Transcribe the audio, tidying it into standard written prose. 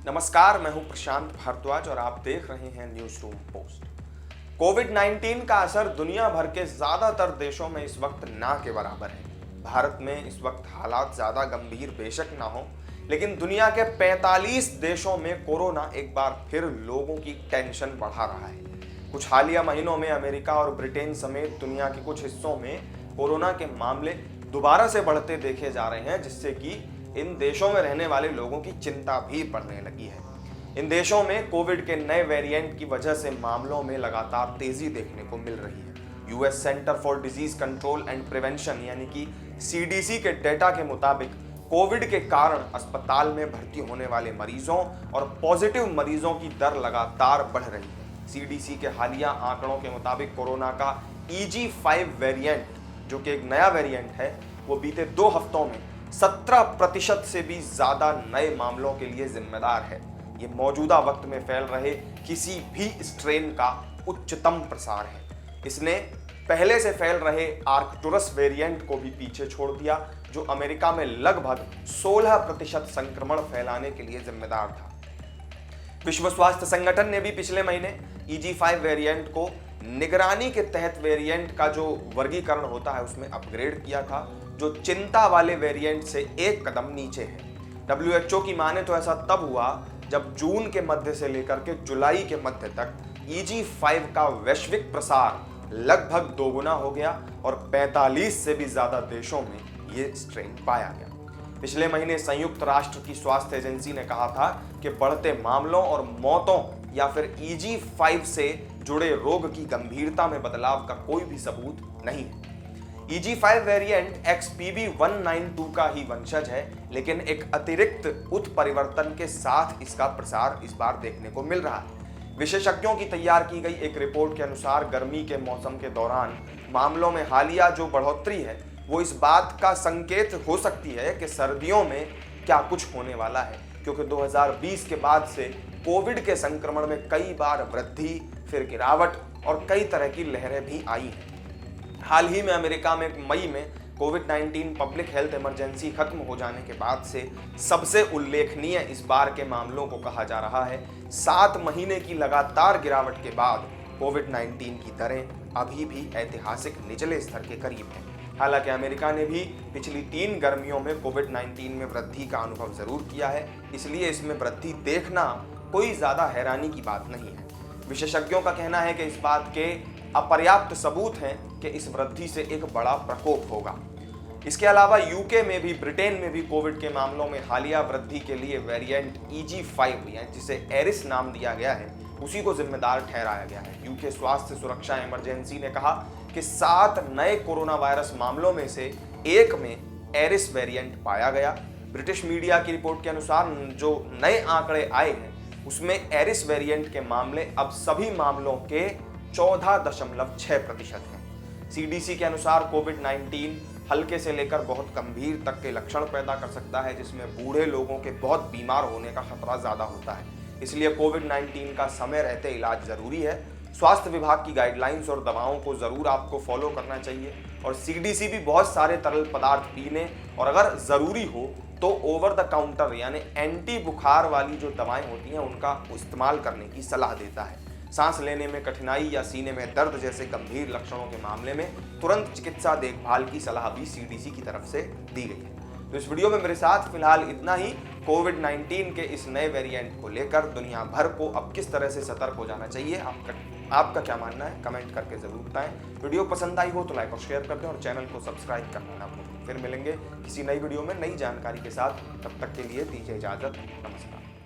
नमस्कार, मैं हूं प्रशांत भारद्वाज और आप देख रहे हैं न्यूज रूम पोस्ट। कोविड-19 का असर दुनिया भर के ज्यादातर देशों में इस वक्त ना के बराबर है। भारत में इस वक्त हालात ज्यादा गंभीर बेशक ना हो, लेकिन दुनिया के 45 देशों में कोरोना एक बार फिर लोगों की टेंशन बढ़ा रहा है। कुछ हालिया महीनों में अमेरिका और ब्रिटेन समेत दुनिया के कुछ हिस्सों में कोरोना के मामले दोबारा से बढ़ते देखे जा रहे हैं, जिससे कि इन देशों में रहने वाले लोगों की चिंता भी बढ़ने लगी है। इन देशों में कोविड के नए वेरिएंट की वजह से मामलों में लगातार तेजी देखने को मिल रही है। US centre for disease control and prevention यानी कि सीडीसी के डेटा के मुताबिक कोविड के कारण अस्पताल में भर्ती होने वाले मरीजों और पॉजिटिव मरीजों की दर लगातार बढ़ रही है। सीडीसी के हालिया आंकड़ों के मुताबिक कोरोना का EG5 वेरिएंट, जो कि एक नया वेरिएंट है, वो बीते 2 हफ्तों में 17% से भी ज्यादा नए मामलों के लिए जिम्मेदार है। ये मौजूदा वक्त में फैल रहे किसी भी स्ट्रेन का उच्चतम प्रसार है। इसने पहले से फैल रहे आर्कटुरस वेरिएंट को भी पीछे छोड़ दिया, जो अमेरिका में लगभग 16% संक्रमण फैलाने के लिए जिम्मेदार था। विश्व स्वास्थ्य संगठन ने भी पिछले महीने EG5 वेरिएंट को निगरानी के तहत वेरिएंट का जो वर्गीकरण होता है उसमें अपग्रेड किया था, जो चिंता वाले वेरिएंट से एक कदम नीचे है। WHO की माने तो ऐसा तब हुआ जब जून के मध्य से लेकर के जुलाई के मध्य तक EG5 का वैश्विक प्रसार लगभग दोगुना हो गया और 45 से भी ज्यादा देशों में ये स्ट्रेन पाया गया। पिछले महीने संयुक्त राष्ट्र की स्वास्थ्य एजेंसी ने कहा था कि बढ़ते मामलों और मौतों या फिर EG5 से जुड़े रोग की गंभीरता में बदलाव का कोई भी सबूत नहीं है। EG5 वेरिएंट XBB192 का ही वंशज है, लेकिन एक अतिरिक्त उत्परिवर्तन के साथ इसका प्रसार इस बार देखने को मिल रहा है। विशेषज्ञों की तैयार की गई एक रिपोर्ट के अनुसार गर्मी के मौसम के दौरान मामलों में हालिया जो बढ़ोतरी है वो इस बात का संकेत हो सकती है कि सर्दियों में क्या कुछ होने वाला है, क्योंकि 2020 के बाद से कोविड के संक्रमण में कई बार वृद्धि, फिर गिरावट और कई तरह की लहरें भी आई हैं। हाल ही में अमेरिका में मई में कोविड-19 पब्लिक हेल्थ इमरजेंसी खत्म हो जाने के बाद से सबसे उल्लेखनीय इस बार के मामलों को कहा जा रहा है। 7 महीने की लगातार गिरावट के बाद कोविड-19 की दरें अभी भी ऐतिहासिक निचले स्तर के करीब हैं। हालांकि अमेरिका ने भी पिछली 3 गर्मियों में कोविड-19 में वृद्धि का अनुभव जरूर किया है, इसलिए इसमें वृद्धि देखना कोई ज्यादा हैरानी की बात नहीं है। विशेषज्ञों का कहना है कि इस बात के अपर्याप्त सबूत हैं कि इस वृद्धि से एक बड़ा प्रकोप होगा। इसके अलावा यूके में भी, ब्रिटेन में भी कोविड के मामलों में हालिया वृद्धि के लिए वेरिएंट EG5 जिसे एरिस नाम दिया गया है, उसी को जिम्मेदार ठहराया गया है। यूके स्वास्थ्य सुरक्षा इमरजेंसी ने कहा कि 7 नए कोरोना वायरस मामलों में से एक में एरिस वेरिएंट पाया गया। ब्रिटिश मीडिया की रिपोर्ट के अनुसार जो नए आंकड़े आए हैं उसमें एरिस वेरिएंट के मामले अब सभी मामलों के 14.6% हैं। सीडीसी के अनुसार कोविड-19 हल्के से लेकर बहुत गंभीर तक के लक्षण पैदा कर सकता है, जिसमें बूढ़े लोगों के बहुत बीमार होने का खतरा ज्यादा होता है। इसलिए कोविड-19 का समय रहते इलाज जरूरी है। स्वास्थ्य विभाग की गाइडलाइंस और दवाओं को जरूर आपको फॉलो करना चाहिए और सीडीसी भी बहुत सारे तरल पदार्थ पीने और अगर जरूरी हो तो ओवर द काउंटर यानी एंटी बुखार वाली जो दवाएं होती हैं उनका इस्तेमाल करने की सलाह देता है। सांस लेने में कठिनाई या सीने में दर्द जैसे गंभीर लक्षणों के मामले में तुरंत चिकित्सा देखभाल की सलाह भी सीडीसी की तरफ से दी गई है। तो इस वीडियो में मेरे साथ फिलहाल इतना ही। कोविड-19 के इस नए वेरिएंट को लेकर दुनिया भर को अब किस तरह से सतर्क हो जाना चाहिए, आपका क्या मानना है, कमेंट करके जरूर बताएं। वीडियो पसंद आई हो तो लाइक और शेयर कर दें और चैनल को सब्सक्राइब करना ना भूलें। फिर मिलेंगे किसी नई वीडियो में नई जानकारी के साथ, तब तक के लिए दीजिए इजाजत। नमस्कार।